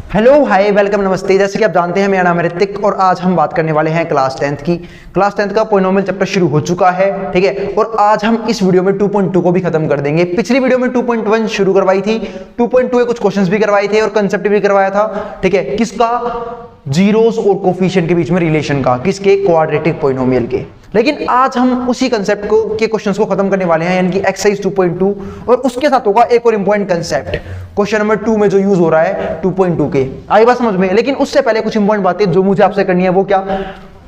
Hello hi welcome नमस्ते। जैसे कि आप जानते हैं मेरा नाम है ऋतिक और आज हम बात करने वाले हैं क्लास 10th की। क्लास 10th का पॉलिनोमियल चैप्टर शुरू हो चुका है, ठीक है। और आज हम इस वीडियो में 2.2 को भी खत्म कर देंगे। पिछली वीडियो में 2.1 शुरू करवाई थी, 2.2 कुछ क्वेश्चंस भी करवाए थे और कंसेप्ट भी करवाया था, ठीक है। किसका? जीरोस और कोफिशिएंट के बीच में रिलेशन का, किसके? क्वाड्रेटिक पॉलिनोमियल के। लेकिन आज हम उसी कंसेप्ट को के क्वेश्चंस को खत्म करने वाले हैं, यानी कि एक्सरसाइज 2.2 और उसके साथ होगा एक और इंपॉर्टेंट कंसेप्ट क्वेश्चन नंबर 2 में जो यूज हो रहा है 2.2 के। आई बात समझ में? लेकिन उससे पहले कुछ इंपॉर्टेंट बातें जो मुझे आपसे करनी है वो क्या?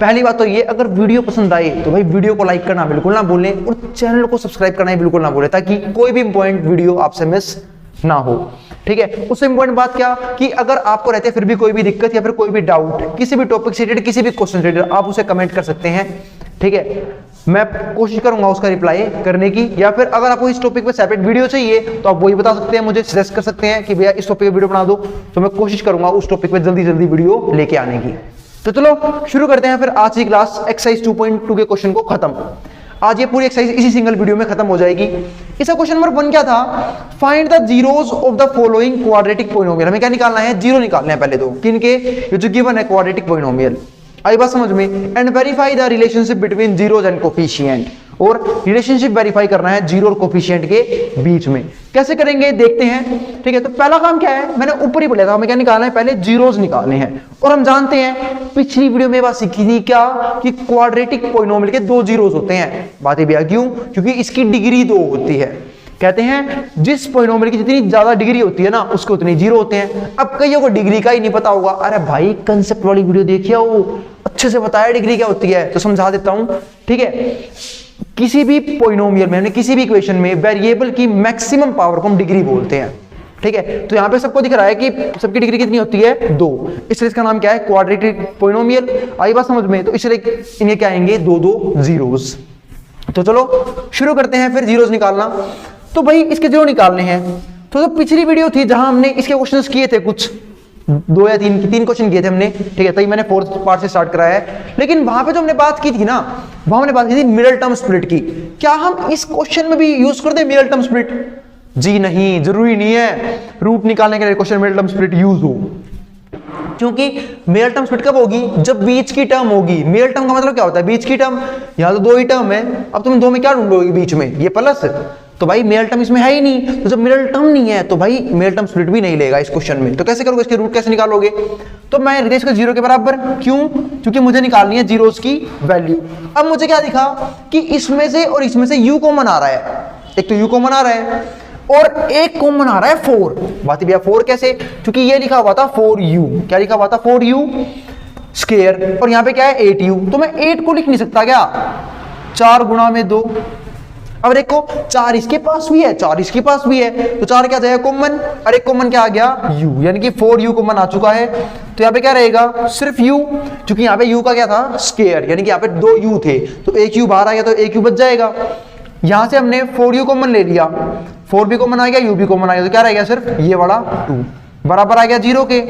पहली बात तो ये, अगर वीडियो पसंद आए तो भाई वीडियो को लाइक करना बिल्कुल ना भूलें और चैनल को सब्सक्राइब करना बिल्कुल ना भूलें, ताकि कोई भी इंपॉर्टेंट वीडियो आपसे मिस ना हो, ठीक है। उससे इंपॉर्टेंट बात क्या कि अगर आपको रहते फिर भी कोई भी दिक्कत या फिर कोई भी डाउट किसी भी टॉपिक से रिलेटेड, किसी भी क्वेश्चन से रिलेटेड, आप उसे कमेंट कर सकते हैं, ठीक है। मैं कोशिश करूंगा उसका रिप्लाई करने की, या फिर अगर आपको इस टॉपिक पे सेपरेट वीडियो चाहिए तो आप वही बता सकते हैं, मुझे सजेस्ट कर सकते हैं कि भैया इस टॉपिक पे वीडियो बना दो, तो मैं कोशिश करूंगा उस टॉपिक पे जल्दी जल्दी वीडियो लेके आने की। तो चलो शुरू करते हैं फिर आज की क्लास एक्सरसाइज 2.2 के क्वेश्चन को खत्म। आज ये पूरी एक्सरसाइज इसी सिंगल वीडियो में खत्म हो जाएगी। इसका क्वेश्चन नंबर 1 क्या था? Find the zeros of the following quadratic polynomial. हमें क्या निकालना है? जीरो निकालने हैं पहले तो। किनके? ये जो गिवन है क्वाड्रेटिक पॉलिनोमियल। आई बात समझ में? And verify the relationship between zeros and coefficient, और रिलेशनशिप वेरीफाई करना है जीरो और कोफिशिएंट के बीच में। कैसे करेंगे देखते हैं, ठीक है। तो पहला काम क्या है? मैंने ऊपर ही बोला था हमें क्या निकालना है, पहले जीरोस निकालने हैं। और हम जानते हैं पिछली वीडियो में बात सीखी थी क्या कि क्वाड्रेटिक पॉलिनोमियल के दो जीरोस होते हैं। बात भैया क्यों? क्योंकि इसकी डिग्री 2 होती है। कहते हैं जिस पॉलिनोमियल की जितनी ज्यादा डिग्री होती है ना उसके उतने जीरो होते हैं। अब कईयों को डिग्री का ही नहीं पता होगा। अरे भाई कंसेप्ट वाली वीडियो देखिए, वो अच्छे से बताया डिग्री क्या होती है, तो समझा देता हूं, ठीक है। किसी भी पॉलिनोमियल में, यानी किसी भी इक्वेशन में वेरिएबल की मैक्सिमम पावर को हम डिग्री बोलते हैं, ठीक है। तो यहाँ पे सबको दिख रहा है कि सबकी डिग्री कितनी होती है? 2। इसलिए इसका नाम क्या है? Quadratic polynomial. आई बात समझ में? तो इसलिए इन्हें क्या आएंगे? 2 जीरोस। तो चलो शुरू करते हैं फिर जीरोस निकालना। तो भाई इसके जीरो निकालने हैं। तो पिछली वीडियो थी जहां हमने इसके क्वेश्चंस किए थे, कुछ 2 या 3 क्वेश्चन किए थे हमने, ठीक है। तभी मैंने 4th पार्ट से स्टार्ट कराया है। लेकिन वहां पे जो हमने बात की थी ना, वहां हमने बात की थी मिडल टर्म स्प्लिट की। क्या हम इस क्वेश्चन में भी यूज कर दे मिडल टर्म स्प्लिट? जी नहीं, जरूरी नहीं है रूट निकालने के लिए question middle term split use हो, क्योंकि मिडल टर्म स्प्लिट कब होगी? जब बीच की टर्म होगी। मिडल टर्म का मतलब क्या होता है? बीच की टर्म। यहां तो 2 ही टर्म है, अब तुम 2 में क्या ढूंढोगे बीच में? ये प्लस, तो भाई मिडल टर्म इसमें है ही नहीं। तो जब मिडल टर्म नहीं है तो भाई मिडल टर्म स्प्लिट भी नहीं लेगा इस क्वेश्चन में। तो कैसे करोगे? इसके रूट कैसे निकालोगे? तो मैं रिलेश को 0 के बराबर। क्यों? क्योंकि मुझे निकालनी है जीरोस की वैल्यू। अब मुझे क्या दिखा कि इसमें से और इसमें से u कॉमन आ रहा है। एक तो u कॉमन आ रहा है और एक कॉमन आ रहा है 4। बात भैया 4 कैसे? क्योंकि ये लिखा हुआ था 4u। क्या लिखा हुआ था? 4u स्क्वायर, और यहाँ पे क्या है? 8u। तो मैं 8 को लिख नहीं सकता क्या? 4 गुणा में 2। अब देखो 4 इसके पास भी है, 4 इसके पास भी है, तो 4 क्या जाएगा? कॉमन। और एक कॉमन क्या आ गया? u, यानी कि 4u कॉमन आ चुका है। तो यहाँ पे क्या रहेगा? सिर्फ u, क्योंकि यहाँ पे u का क्या था? स्क्वायर, यानी कि यहाँ पे 2 u थे, तो एक u बाहर आ गया तो एक u बच जाएगा। यहां से हमने 4u कॉमन ले लिया, 4 भी कॉमन आ गया, u भी कॉमन आ गया, तो क्या रह गया? सिर्फ ये वाला 2 बराबर आ गया 0 के।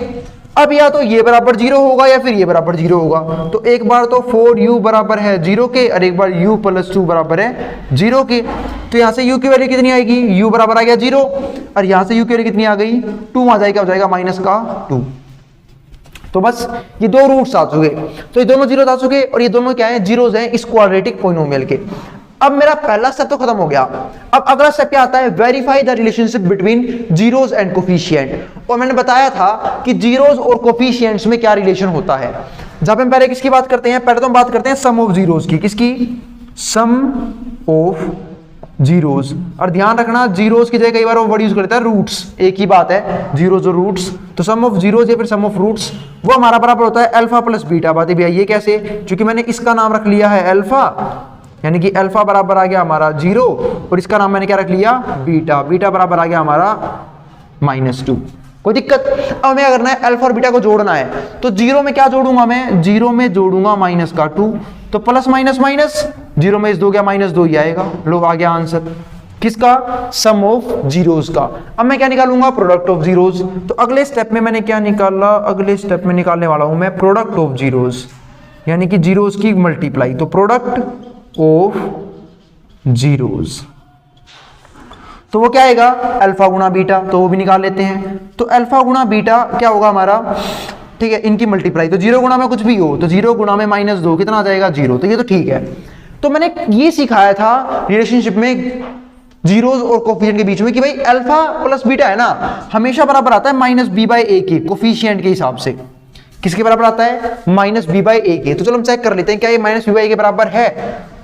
अब या तो ये बराबर 0 होगा या फिर ये बराबर 0 होगा। तो एक बार तो 4u बराबर है 0 के और एक बार u + 2 बराबर है 0 के। तो यहां से u की वैल्यू कितनी आएगी? u बराबर आ गया 0, और यहां से u की वैल्यू कितनी आ गई? 2 आ जाएगा, हो जाएगा -2। तो बस ये 2 रूट्स आ चुके, तो ये दोनों जीरोस आ चुके, और ये दोनों क्या है? जीरोस हैं इस क्वाड्रेटिक पॉलिनोमियल के। अब मेरा पहला स्टेप तो खत्म हो गया। अब अगला स्टेप क्या आता है? Verify the relationship between zeros and coefficient. और मैंने बताया था कि जीरोस और कोफिशिएंट्स में क्या रिलेशन होता है। जहां पे हम पहले किसकी बात करते हैं? पहले तो हम बात करते हैं सम ऑफ जीरोस की। किसकी? सम ऑफ जीरोस। और ध्यान रखना जीरोस की जगह कई बार वो वर्ड यूज करता है रूट्स, एक ही बात है, जीरोस और रूट्स। तो सम ऑफ जीरोस या फिर सम ऑफ रूट्स वो हमारा बराबर होता है अल्फा प्लस बीटा। बात भैया ये कैसे? क्योंकि मैंने इसका नाम रख लिया है अल्फा, यानी कि अल्फा बराबर आ गया हमारा 0, और इसका नाम मैंने क्या रख लिया? बीटा। बीटा बराबर आ गया हमारा -2। कोई दिक्कत? अब हमें क्या करना है? अल्फा और बीटा को जोड़ना है। तो 0 में क्या जोड़ूंगा मैं? 0 में जोड़ूंगा -2, तो प्लस माइनस माइनस, 0 में इस 2 गया -2 ही आएगा। लोग आ गया आंसर किसका? सम ऑफ जीरोस का। अब मैं क्या निकालूंगा? Product of zeros. तो अगले स्टेप में मैंने क्या निकाला? अगले स्टेप में निकालने वाला हूं मैं प्रोडक्ट ऑफ जीरोस, यानी कि जीरोस की मल्टीप्लाई। तो प्रोडक्ट ऑफ जीरोस। तो वो क्या आएगा अल्फा गुना बीटा, तो वो भी निकाल लेते हैं। तो अल्फा गुना बीटा क्या होगा हमारा, ठीक है, इनकी मल्टीप्लाई, तो 0 गुना में कुछ भी हो तो 0 गुना में -2 कितना आ जाएगा 0, तो ये तो ठीक है। तो मैंने ये सिखाया था रिलेशनशिप में जीरोज और कोफिशिएंट के बीच में कि भाई अल्फा प्लस बीटा है ना हमेशा बराबर आता है -b/a के कोफिशिएंट के हिसाब से। किसके बराबर आता है -b/a के। तो चलो हम चेक कर लेते हैं क्या ये -b/a के बराबर है।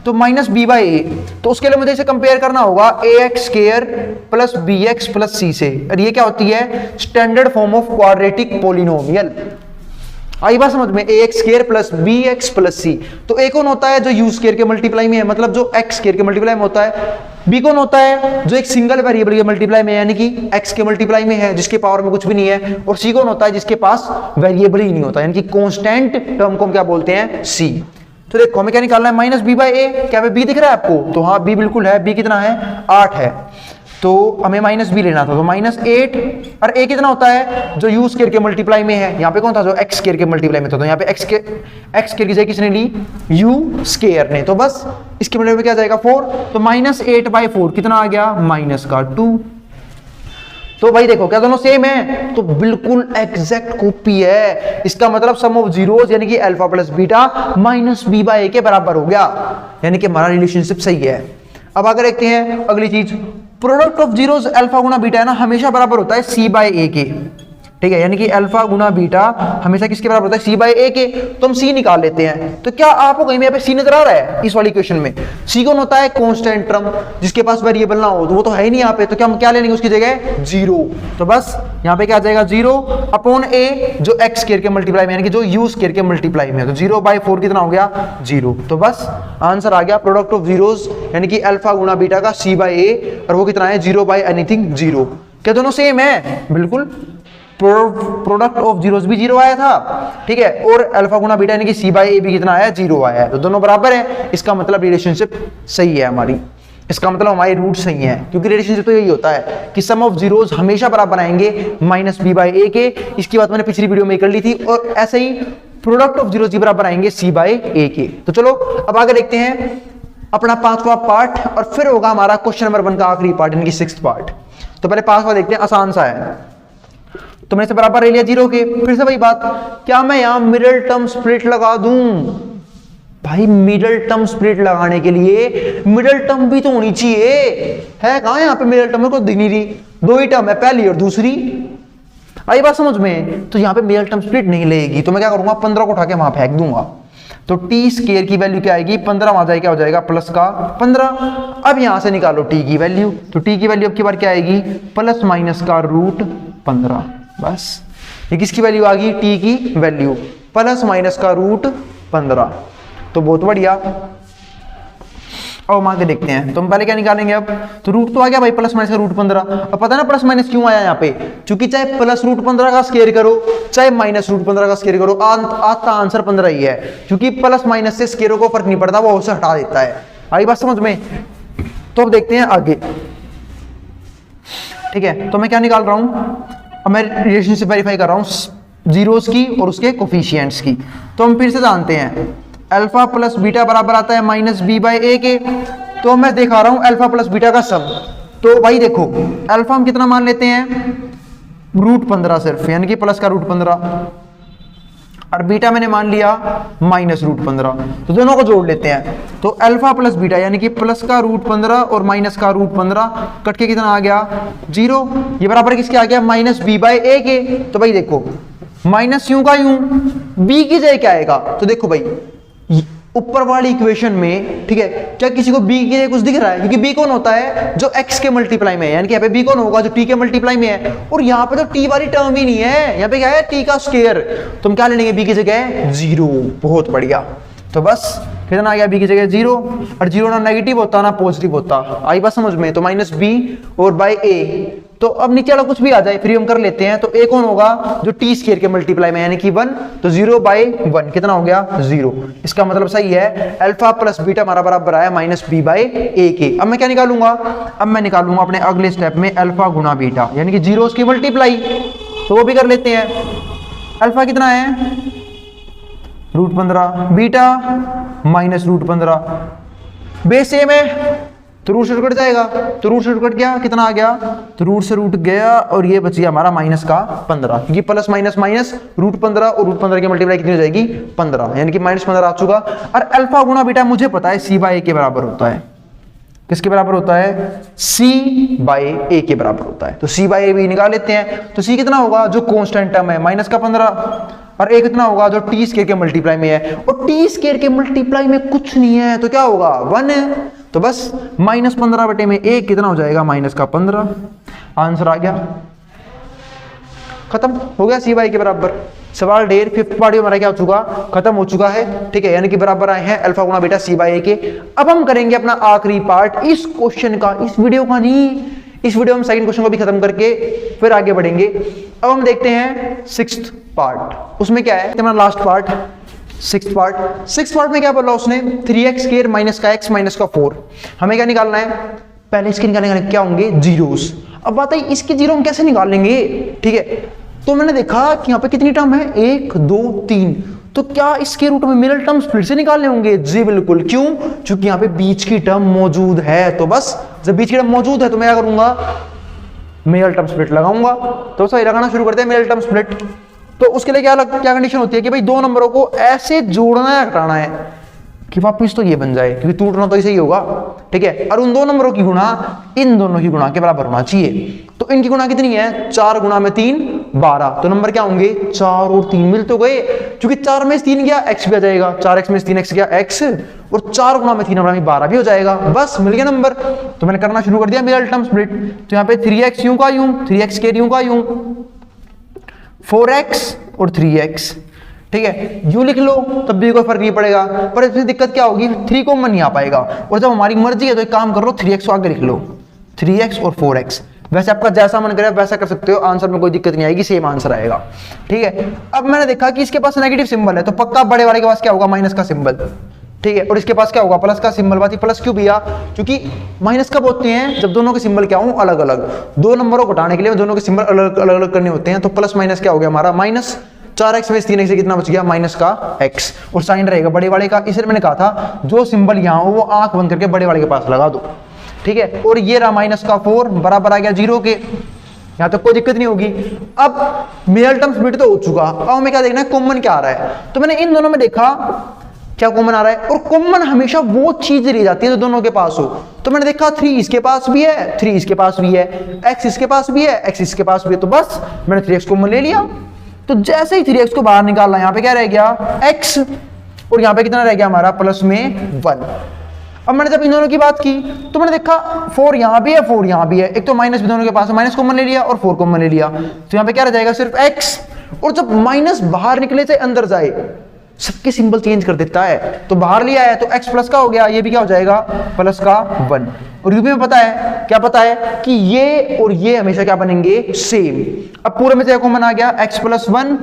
तो -b/a, तो उसके लिए मुझे इसे कंपेयर करना होगा ax² plus bx plus c से, और ये क्या होती है standard form of quadratic polynomial. आई बात समझ में, ax² plus bx plus c। तो a कौन होता है जो u² के मल्टीप्लाई में है, मतलब जो x² के मल्टीप्लाई में होता है। b कौन होता है जो एक सिंगल वेरिएबल के मल्टीप्लाई में है, यानी कि x के मल्टीप्लाई में है जिसके पावर में कुछ भी नहीं है। और c कौन होता है जिसके पास वेरिएबल ही नहीं होता, यानी कि कांस्टेंट टर्म को हम क्या बोलते हैं c। तो देखो हमें क्या निकालना है -b/a। क्या b दिख रहा है आपको, तो हाँ b बिल्कुल है, b कितना है 8 है, तो हमें -b लेना था, तो -8। और a कितना होता है जो u² के मल्टीप्लाई में है, यहाँ पे कौन था जो x² के मल्टीप्लाई में था, तो यहाँ पे x² की जगह किसने ली u² ने, तो बस इसके मल्टीप्लाई में क्या जाएगा 4, तो -8/4 कितना आ गया -2। तो भाई देखो क्या दोनों सेम है, तो बिल्कुल एग्जैक्ट कॉपी है। इसका मतलब सम ऑफ जीरोस यानी कि अल्फा प्लस बीटा -b/a के बराबर हो गया, यानी कि हमारा रिलेशनशिप सही है। अब आगे देखते हैं अगली चीज, प्रोडक्ट ऑफ जीरोस अल्फा गुना बीटा है ना हमेशा बराबर होता है c/a के, ठीक है, यानी कि अल्फा गुना बीटा हमेशा किसके बराबर होता है c/a के। तो हम c निकाल लेते हैं। तो क्या आपको कहीं में यहाँ पे c नजर आ रहा है इस वाली इक्वेशन में, c कौन होता है कांस्टेंट टर्म जिसके पास वेरिएबल ना हो, तो वो तो है ही नहीं यहाँ पे, तो क्या हम क्या ले लेंगे उसकी जगह 0। तो बस यहाँ पे क्या आ जाएगा 0/a जो x² के मल्टीप्लाई में यानी कि जो u² के मल्टीप्लाई में है, तो 0/4 कितना हो गया 0। तो बस आंसर आ गया प्रोडक्ट ऑफ जीरोस यानी कि अल्फा गुना बीटा का c/a, और वो कितना है 0/anything 0। क्या दोनों सेम है, बिल्कुल। प्रोडक्ट ऑफ जीरोस भी 0 आया था, ठीक है, और अल्फा गुना बीटा यानी कि c/a भी कितना आया 0 आया है, तो दोनों बराबर है। इसका मतलब रिलेशनशिप सही है हमारी, इसका मतलब हमारे रूट सही है, क्योंकि रिलेशनशिप तो यही होता है कि सम ऑफ जीरोस हमेशा बराबर आएंगे -b/a के। इसकी बात मैंने पिछली वीडियो में कर ली थी, और ऐसे ही प्रोडक्ट ऑफ जीरोस बराबर आएंगे c/a के। तो चलो अब आगे देखते हैं अपना 5वां पार्ट, और फिर होगा हमारा क्वेश्चन नंबर 1 का आखिरी पार्ट यानी कि 6th पार्ट। तो पहले 5वां देखते हैं, आसान सा है। तो मैंने इसे बराबर ले लिया 0 के। फिर से वही बात, क्या मैं यहां मिडिल टर्म स्प्लिट लगा दूं? भाई मिडिल टर्म स्प्लिट लगाने के लिए मिडिल टर्म भी तो होनी चाहिए, है कहां यहाँ पे मिडिल टर्म, को दिख नहीं रही। 2 ही टर्म है, पहली और दूसरी। आई बात समझ में, तो यहाँ पे मिडिल टर्म स्प्लिट नहीं लेगी, तो मैं क्या करूंगा 15 को उठा के वहां फेंक दूंगा। तो t² की वैल्यू क्या आएगी 15, वहां जाए क्या हो जाएगा प्लस का 15। अब यहां से निकालो t की वैल्यू, तो t की वैल्यू अब की बार क्या आएगी प्लस माइनस का √15। बस ये किसकी वैल्यू आ गई t की वैल्यू प्लस माइनस का √15। तो बहुत बढ़िया। अब हम आगे देखते हैं, तो हम पहले क्या निकालेंगे अब, तो रूट तो आ गया भाई प्लस माइनस का √15। अब पता है ना प्लस माइनस क्यों आया यहाँ पे, क्योंकि चाहे प्लस √15 का स्क्वायर करो चाहे माइनस √15 का स्क्वायर करो आता आंसर 15 ही है, क्योंकि प्लस माइनस से स्क्वायर को फर्क नहीं पड़ता, वो उसे हटा देता है। आई बात समझ में। तो अब देखते हैं आगे, ठीक है। तो मैं क्या निकाल रहा हूं, अब मैं रिलेशनशिप वेरीफाई कर रहा हूं जीरोस की और उसके कोफिशिएंट्स की। तो हम फिर से जानते हैं अल्फा प्लस बीटा बराबर आता है -b/a के। तो मैं दिखा रहा हूं अल्फा प्लस बीटा का सम। तो भाई देखो अल्फा हम कितना मान लेते हैं √15 सिर्फ, यानी कि प्लस का √15, और बीटा मैंने मान लिया -√15। तो दोनों को जोड़ लेते हैं, तो अल्फा प्लस बीटा यानी कि प्लस का √15 और माइनस का √15 कट के कितना आ गया 0। ये बराबर किसके आ गया -b/a के। तो भाई देखो माइनस यूं का यूं, b की जगह क्या आएगा, तो देखो भाई ऊपर वाली इक्वेशन में, ठीक है, क्या किसी को b की जगह कुछ दिख रहा है, क्योंकि b कौन होता है जो x के मल्टीप्लाई में है, यानी कि यहाँ पे b कौन होगा जो t के मल्टीप्लाई में है, और यहाँ पे तो t वाली टर्म ही नहीं है, यहाँ पे क्या है t का स्क्वायर। तो हम क्या ले लेंगे b की जगह 0। बहुत बढ़िया। तो बस कितना आ गया b की जगह 0, और 0 ना नेगेटिव होता ना पॉजिटिव होता। आई बात समझ में। तो -b और /a। तो अब नीचे वाला कुछ भी आ जाए फिर हम कर लेते हैं। तो a कौन होगा जो t² के मल्टीप्लाई में यानी कि 1, तो 0/1 कितना हो गया 0। इसका मतलब सही है अल्फा प्लस बीटा हमारा बराबर आया -b/a के। अब मैं क्या निकालूंगा, अब मैं निकालूंगा अपने अगले स्टेप में अल्फा गुना बीटा यानी कि जीरोस की मल्टीप्लाई। तो वो भी कर लेते हैं। अल्फा कितना है √15, बीटा -√15, बेस सेम है तो रूट से रूट कट जाएगा, तो रूट से रूट कट गया, कितना आ गया, तो रूट से रूट गया और ये बच गया हमारा माइनस का 15, क्योंकि प्लस माइनस माइनस रूट 15 और रूट 15 की मल्टीप्लाई कितनी हो जाएगी 15, यानी कि माइनस 15 आ चुका। और अल्फा गुना बीटा मुझे पता है सी बाई ए के बराबर होता है, किसके बराबर होता है, सी बाई ए के बराबर होता है। तो सी बाई ए भी निकाल लेते हैं, तो सी कितना होगा, जो कांस्टेंट टर्म है माइनस का 15, और ए कितना होगा, जो टी स्क्वायर के मल्टीप्लाई में है, और टी स्क्वायर के मल्टीप्लाई में कुछ नहीं है तो क्या होगा 1 है, तो बस माइनस 15 बटे में ए कितना हो जाएगा माइनस का 15, आंसर आ गया, खत्म हो गया सी बाई के बराबर। सवाल ढेर फिफ्थ पार्ट हमारा क्या हो चुका, खत्म हो चुका है, ठीक है, यानी कि बराबर आए हैं अल्फा गुना बीटा सी बाई ए के। अब हम करेंगे अपना आखिरी पार्ट इस क्वेश्चन का, इस वीडियो का नहीं, इस वीडियो में सेकंड क्वेश्चन को भी खत्म करके फिर आगे बढ़ेंगे। अब हम देखते हैं सिक्स्थ पार्ट, उसमें क्या है हमारा लास्ट पार्ट, सिक्स्थ पार्ट में क्या बोला उसने, 3x स्क्वायर माइनस का x माइनस का 4, हमें क्या निकालना है, पहले इसके निकालने क्या होंगे जीरोस। अब बात है इसके जीरो हम कैसे निकालेंगे, ठीक है, तो मैंने देखा कि यहाँ पे कितनी टर्म है 1 2 3, तो क्या इसके रूट में मिडल टर्म्स फिर से निकालने होंगे, जी बिल्कुल, क्यों, क्योंकि यहाँ पे बीच की टर्म मौजूद है, तो बस जब बीच की टर्म मौजूद है तो मैं क्या करूंगा, मिडल टर्म स्प्लिट लगाऊंगा। तो सही लगाना शुरू करते हैं मिडल टर्म स्प्लिट। तो उसके लिए क्या कंडीशन होती है कि भाई दो नंबरों को ऐसे जोड़ना है घटाना है कि वापिस तो ये बन जाए, क्योंकि टूटना तो इसे ही होगा, ठीक है, और उन दो नंबरों की गुणा इन दोनों की गुणा के बराबर होना चाहिए। तो इनकी गुणा कितनी है, 4 गुणा में 3 12, तो नंबर क्या होंगे 4 और 3 मिल तो गए, क्योंकि 4 में 3 गया x भी आ जाएगा, 4x में 3x गया x, और 4 गुणा में 3 में 12 भी हो जाएगा, बस मिल गया नंबर। तो मैंने करना शुरू कर दिया मिडल टर्म स्प्लिट। तो यहाँ पे 3x यूं का यूं, 3x के यूं का यूं, 4x और 3x, ठीक है, यूं लिख लो तब भी कोई फर्क नहीं पड़ेगा, पर इसमें दिक्कत क्या होगी, 3 कॉमन नहीं आ पाएगा, और जब हमारी मर्जी है तो एक काम कर लो 3x को आगे लिख लो, 3x और 4x, वैसे आपका जैसा मन करे वैसा कर सकते हो, आंसर में कोई दिक्कत नहीं आएगी, सेम आंसर आएगा, ठीक है। अब मैंने देखा कि इसके पास नेगेटिव सिंबल है, तो पक्का बड़े वाले के पास क्या होगा, माइनस का सिंबल, ठीक है, और इसके पास क्या होगा, प्लस का सिंबल। बात प्लस क्यों भैया, क्योंकि माइनस कब होते हैं, जब दोनों के सिंबल क्या हो अलग अलग, दो नंबरों को घटाने के लिए दोनों के सिंबल अलग अलग करने होते हैं, तो प्लस माइनस क्या हो गया हमारा माइनस, 4x में 3x से कितना बच गया माइनस का x, और साइन रहेगा बड़े वाले का, इसलिए मैंने कहा था जो सिंबल यहाँ हो वो आंख बंद करके बड़े वाले के पास लगा दो, ठीक है, और ये रहा माइनस का 4 बराबर आ गया 0 के, यहाँ तक कोई दिक्कत नहीं होगी। अब मिडल टर्म स्प्लिट तो हो चुका, अब हमें क्या देखना है, कॉमन क्या आ रहा है, तो मैंने इन दोनों में देखा क्या कॉमन आ रहा है, और कॉमन हमेशा वो चीज ली जाती है जो दोनों के पास हो, तो मैंने देखा 3 इसके पास भी है, 3 इसके पास भी है, x इसके पास भी है, x इसके पास भी है, तो बस मैंने 3x कॉमन ले लिया। तो जैसे ही 3x को बाहर निकालना, यहाँ पे क्या रह गया x, और यहाँ पे कितना रह गया हमारा प्लस में 1। अब मैंने जब इन दोनों की बात की तो मैंने देखा 4 यहाँ भी है 4 यहाँ भी है, एक तो माइनस भी दोनों के पास है, माइनस कॉमन ले लिया और 4 कॉमन ले लिया, तो यहाँ पे क्या रह जाएगा सिर्फ x, और जब माइनस बाहर निकले चाहे अंदर जाए सबके सिंबल चेंज कर देता है, तो बाहर लिया है तो x प्लस का हो गया, ये भी क्या हो जाएगा प्लस का 1, और यूपी में पता है क्या, पता है कि ये और ये हमेशा क्या बनेंगे सेम। अब पूरे में से कॉमन आ गया x प्लस 1,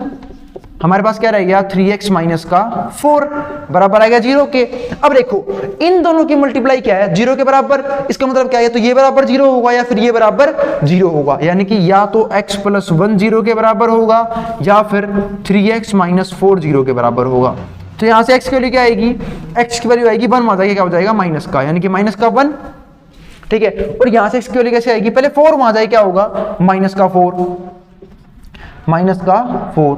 हमारे पास क्या रह गया 3x माइनस का 4 बराबर आ गया 0 के। अब देखो इन दोनों की मल्टीप्लाई क्या है 0 के बराबर, इसका मतलब क्या है, तो ये बराबर 0 होगा या फिर ये बराबर 0 होगा, यानी कि या तो x प्लस 1 0 के बराबर होगा या फिर 3x माइनस 4 0 के बराबर होगा। तो यहां से x की वैल्यू क्या आएगी, x की वैल्यू आएगी 1 आ जाएगी, क्या हो जाएगा माइनस का, यानी कि माइनस का 1, ठीक है, और यहां से x की वैल्यू कैसे आएगी, पहले 4 वहां जाए क्या होगा माइनस का 4, माइनस का 4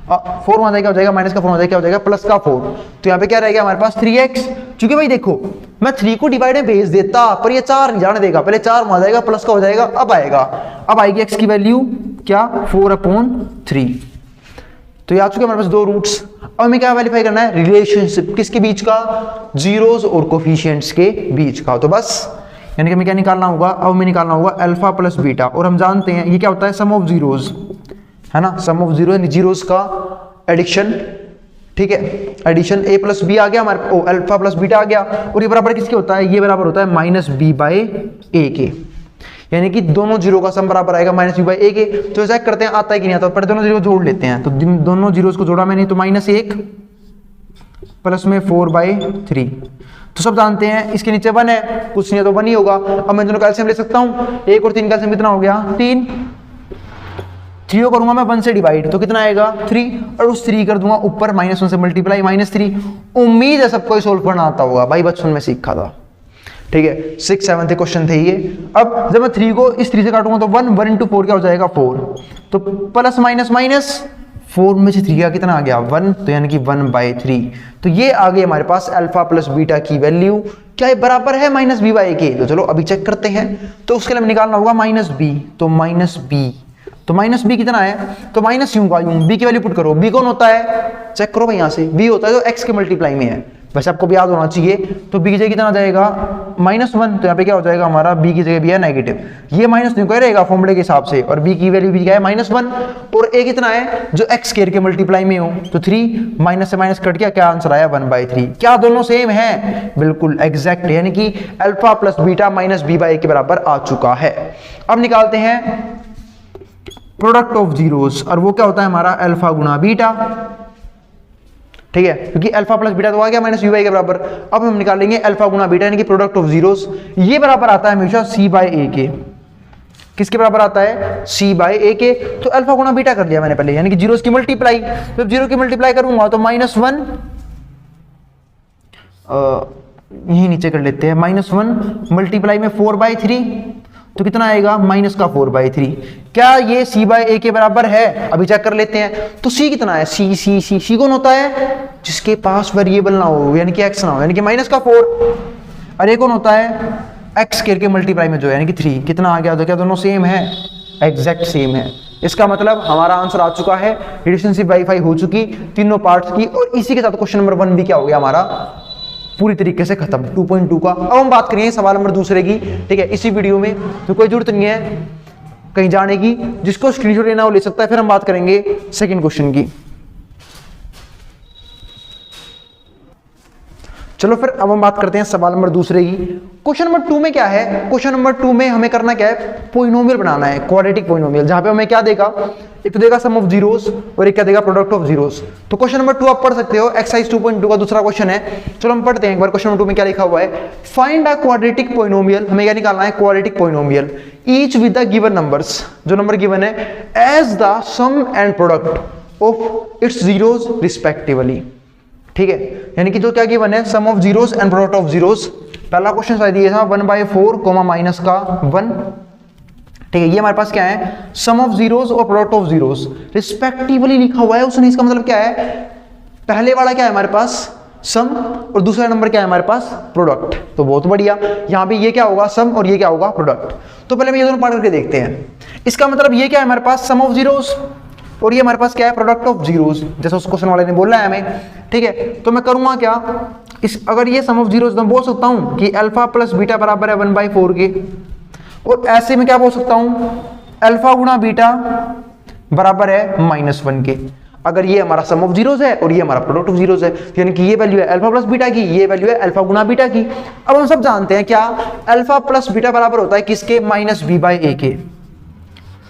4 वहां जाएगा, हो जाएगा माइनस का 4 हो जाएगा, क्या हो जाएगा प्लस का 4, तो यहाँ पे क्या रहेगा हमारे पास 3x, क्योंकि भाई देखो मैं 3 को डिवाइड में भेज देता पर ये 4 नहीं जाने देगा, पहले 4 वहां जाएगा प्लस का हो जाएगा, अब आएगी x की वैल्यू क्या 4/3, तो ये आ चुके हमारे पास दो रूट्स। अब हमें क्या वेरीफाई करना है, रिलेशनशिप किसके बीच का, जीरोस और कोफिशिएंट्स के बीच का, तो बस यानी कि हमें क्या निकालना होगा, अब हमें निकालना होगा अल्फा प्लस बीटा, और हम जानते हैं ये क्या होता है सम ऑफ जीरोस, है ना, सम ऑफ जीरो यानी जीरोस का एडिशन, ठीक है, एडिशन a प्लस बी आ गया हमारे, अल्फा प्लस बीटा आ गया, और ये बराबर किसके होता है, ये बराबर होता है माइनस बी बाई ए के, यानी कि दोनों जीरो का सम बराबर आएगा माइनस बी बाई ए के। तो चेक करते हैं आता है कि नहीं आता, पर दोनों जीरो जोड़ लेते हैं, तो दोनों जीरोस को जोड़ा मैंने, तो -1 प्लस में 4/3, तो सब जानते हैं इसके नीचे 1 है, कुछ नहीं है तो 1 ही होगा। अब मैं दोनों का एलसीएम ले सकता हूँ, 1 और 3 का एलसीएम कितना हो गया 3, 3 करूंगा मैं 1 से डिवाइड तो कितना आएगा 3, और उस 3 कर दूंगा ऊपर -1 से मल्टीप्लाई -3। उम्मीद है सबको सोल्व करना आता होगा, भाई बचपन में सीखा था, ठीक है, 6 7 क्वेश्चन थे ये। अब जब मैं 3 को इस 3 से काटूंगा तो 1 1 into 4 क्या हो जाएगा 4, तो प्लस माइनस माइनस 4 में से 3 का कितना आ गया 1, तो यानी कि 1/3। तो ये आ गई हमारे पास अल्फा प्लस बीटा की वैल्यू, क्या ये बराबर है माइनस बी बाई के। तो चलो अभी चेक करते हैं। तो उसके लिए हमें निकालना होगा माइनस बी, तो माइनस बी, तो माइनस बी कितना है, तो माइनस यूं का यूं, बी की वैल्यू पुट करो। बी कौन होता है, चेक करो भाई यहाँ से, बी होता है जो एक्स के मल्टीप्लाई में है, वैसे आपको भी याद होना चाहिए। तो बी की जगह कितना आ जाएगा -1, तो यहाँ पे क्या हो जाएगा हमारा, बी की जगह भी है नेगेटिव, ये माइनस न्यू का रहेगा फॉर्मूले के हिसाब से, और बी की वैल्यू भी क्या है -1, और ए कितना है जो एक्स स्क्वायर के मल्टीप्लाई में हो, तो 3 माइनस से माइनस कट गया, क्या आंसर आया 1/3। क्या दोनों सेम है, बिल्कुल एग्जैक्ट, यानी कि alpha plus beta minus B by A के बराबर आ चुका है। अब निकालते हैं प्रोडक्ट ऑफ जीरोस, और वो क्या होता है हमारा अल्फा गुना बीटा, ठीक है, क्योंकि अल्फा प्लस बीटा तो आ गया माइनस यू बाई के बराबर। अब हम निकालेंगे अल्फा गुना बीटा यानी कि प्रोडक्ट ऑफ जीरोस, ये बराबर आता है हमेशा सी बाई ए के। किसके बराबर आता है, सी बाई ए के। तो अल्फा गुना बीटा कर लिया मैंने पहले, यानी कि जीरोस की मल्टीप्लाई, जब जीरो की मल्टीप्लाई करूंगा तो -1 यही नीचे कर लेते हैं, -1 मल्टीप्लाई में 4/3, तो कितना आएगा माइनस का 4/3। क्या ये c बाई ए के बराबर है, अभी चेक कर लेते हैं। तो c कितना है, c कौन होता है, जिसके पास वेरिएबल ना हो, यानी कि x ना हो, यानी कि माइनस का 4, और ये कौन होता है x स्क्वायर के मल्टीप्लाई में जो है, यानी कि 3, कितना आ गया, तो क्या दोनों सेम है, एग्जैक्ट सेम है। इसका मतलब हमारा आंसर आ चुका है, रिलेशनशिप वेरीफाई हो चुकी तीनों पार्ट्स की, और इसी के साथ क्वेश्चन नंबर 1 भी क्या हो गया हमारा पूरी तरीके से खत्म 2.2 का। अब हम बात करेंगे सवाल नंबर दूसरे की, ठीक है, इसी वीडियो में, तो कोई जरूरत नहीं है कहीं जाने की, जिसको स्क्रीनशॉट लेना वो ले सकता है। फिर हम बात करेंगे सेकंड क्वेश्चन की। चलो फिर अब हम बात करते हैं सवाल नंबर दूसरे की। क्वेश्चन नंबर 2 में क्या है, क्वेश्चन नंबर 2 में हमें करना क्या है, पोलिनोमियल बनाना है, क्वाड्रेटिक पोलिनोमियल, जहां पे हमें क्या देगा, एक तो देगा सम ऑफ जीरोस और एक क्या देगा प्रोडक्ट ऑफ जीरोस। तो क्वेश्चन नंबर 2 आप पढ़ सकते हो, एक्सरसाइज 2.2 का दूसरा क्वेश्चन है। चलो हम पढ़ते हैं एक बार क्वेश्चन नंबर 2 में क्या लिखा हुआ है। फाइंड अ क्वाड्रेटिक पोलिनोमियल, हमें क्या निकालना है, quadratic polynomial, each with the given numbers, जो नंबर गिवन है, as the sum and product of its zeros respectively, ठीक है, यानी कि जो क्या गिवन है, sum of zeros and product of zeros. पहला क्वेश्चन शायद ये था 1/4 माइनस का 1, ठीक है, ये हमारे पास क्या है, सम ऑफ जीरोस और प्रोडक्ट ऑफ जीरोस रिस्पेक्टिवली लिखा हुआ है उसने। इसका मतलब क्या है, पहले वाला क्या है हमारे पास सम, और दूसरा नंबर क्या है हमारे पास प्रोडक्ट। तो बहुत बढ़िया, यहाँ पे ये क्या होगा सम और ये क्या होगा प्रोडक्ट। तो पहले हम ये दोनों पार्ट करके देखते हैं। इसका मतलब ये क्या है हमारे पास सम ऑफ जीरोस, और ये हमारे पास क्या है प्रोडक्ट ऑफ जीरोस, जैसे उस क्वेश्चन वाले ने बोला है हमें, ठीक है। तो मैं करूंगा क्या, इस अगर ये सम ऑफ जीरोस तो बोल सकता हूं कि अल्फा प्लस बीटा बराबर है 1/4 के, और ऐसे में क्या बोल सकता हूं, अल्फा गुणा बीटा बराबर है -1 के। अगर ये हमारा सम ऑफ जीरोस है और ये हमारा प्रोडक्ट ऑफ जीरोस है, यानी कि ये वैल्यू है अल्फा प्लस बीटा की, ये वैल्यू है अल्फा गुणा बीटा की। अब हम सब जानते हैं क्या, अल्फा प्लस बीटा बराबर होता है किसके, -b/a के।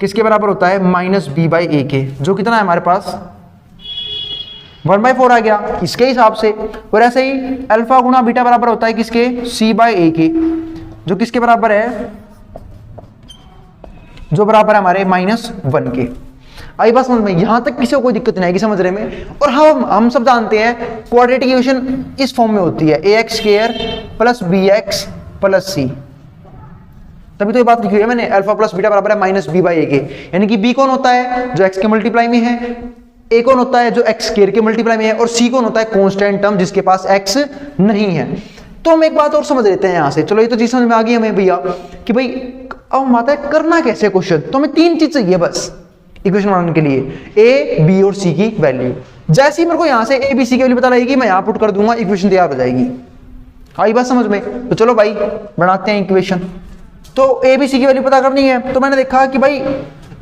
किसके बराबर होता है, -b/a के, जो कितना है हमारे पास 1/4 आ गया इसके हिसाब से। और ऐसे ही अल्फा गुणा बीटा बराबर होता है किसके, c/a के, जो किसके बराबर है, जो बराबर है हमारे -1 के। आई बात समझ में, यहां तक किसी को कोई दिक्कत नहीं आएगी समझने में। और हम सब जानते हैं क्वाड्रेटिक इक्वेशन इस फॉर्म में होती है, ax² + bx + c। तभी तो ये बात लिखी है मैंने, अल्फा प्लस बीटा बराबर है -b/a के, यानी कि b कौन होता है जो x के मल्टीप्लाई में है, a कौन होता है जो x² के मल्टीप्लाई में है, और c कौन होता है कांस्टेंट टर्म जिसके पास x नहीं है। तो हम एक बात और समझ लेते हैं यहां से। चलो ये तो चीज समझ में आ गई हमें भैया कि भाई अब हम आता है करना कैसे क्वेश्चन। तो हमें 3 चीज चाहिए बस इक्वेशन बनाने के लिए, a, b और c की वैल्यू। जैसे ही मेरे को यहां से a, b, c की वैल्यू पता लगेगी, मैं यहां पुट कर दूंगा, इक्वेशन तैयार हो जाएगी। आई बात समझ में। तो चलो भाई बनाते हैं इक्वेशन। तो a, b, c की वैल्यू पता करनी है, तो मैंने देखा कि भाई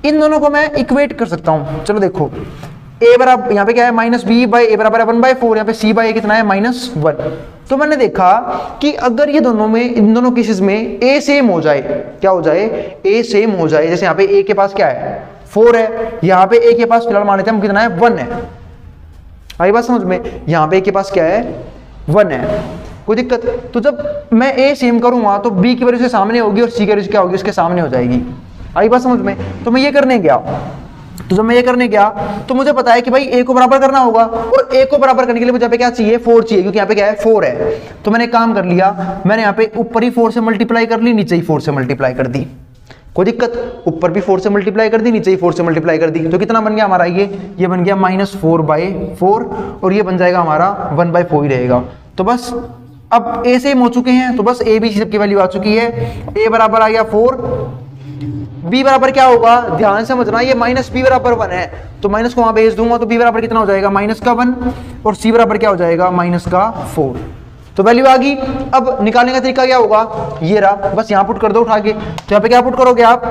इन दोनों को मैं इक्वेट कर सकता हूं। चलो देखो, a बराबर यहाँ पे क्या है -b/a बराबर है 1/4, यहाँ पे c/a कितना है -1। तो मैंने देखा कि अगर ये दोनों में, इन दोनों केसेस में a सेम हो जाए, क्या हो जाए, a सेम हो जाए, जैसे यहाँ पे a के पास क्या है 4 है, यहाँ पे a के पास फिलहाल मान लेते हैं हम कितना है 1 है। आई बात समझ में, यहाँ पे a के पास क्या है 1 है, कोई दिक्कत। तो जब मैं a सेम करूंगा तो b की वैल्यू से सामने होगी और c की वैल्यू क्या होगी उसके सामने हो जाएगी। आई बात समझ में। तो मैं ये करने गया, तो जब मैं ये करने गया तो मुझे पता है कि भाई a को बराबर करना होगा, और a को बराबर करने के लिए मुझे यहाँ पे क्या चाहिए, 4 चाहिए, क्योंकि यहाँ पे क्या है 4 है। तो मैंने काम कर लिया, मैंने यहाँ पे ऊपर ही 4 से मल्टीप्लाई कर ली, नीचे ही 4 से मल्टीप्लाई कर दी, कोई दिक्कत, ऊपर भी 4 से मल्टीप्लाई कर दी, नीचे ही 4 से मल्टीप्लाई कर दी। तो कितना बन गया हमारा, ये बन गया -4/4, और ये बन जाएगा हमारा 1/4 ही रहेगा। तो बस अब a सेम हो चुके हैं, तो बस a b सबकी वैल्यू आ चुकी है। a बराबर आ गया 4, b बराबर क्या होगा, ध्यान से समझना, ये -b बराबर 1 है, तो माइनस को वहां भेज दूंगा, तो b बराबर कितना हो जाएगा, -1, और c बराबर क्या हो जाएगा, -4। तो वैल्यू आ गई। अब निकालने का तरीका क्या होगा, ये रहा, बस यहाँ पुट कर दो उठा के। तो यहाँ पे क्या पुट करोगे आप,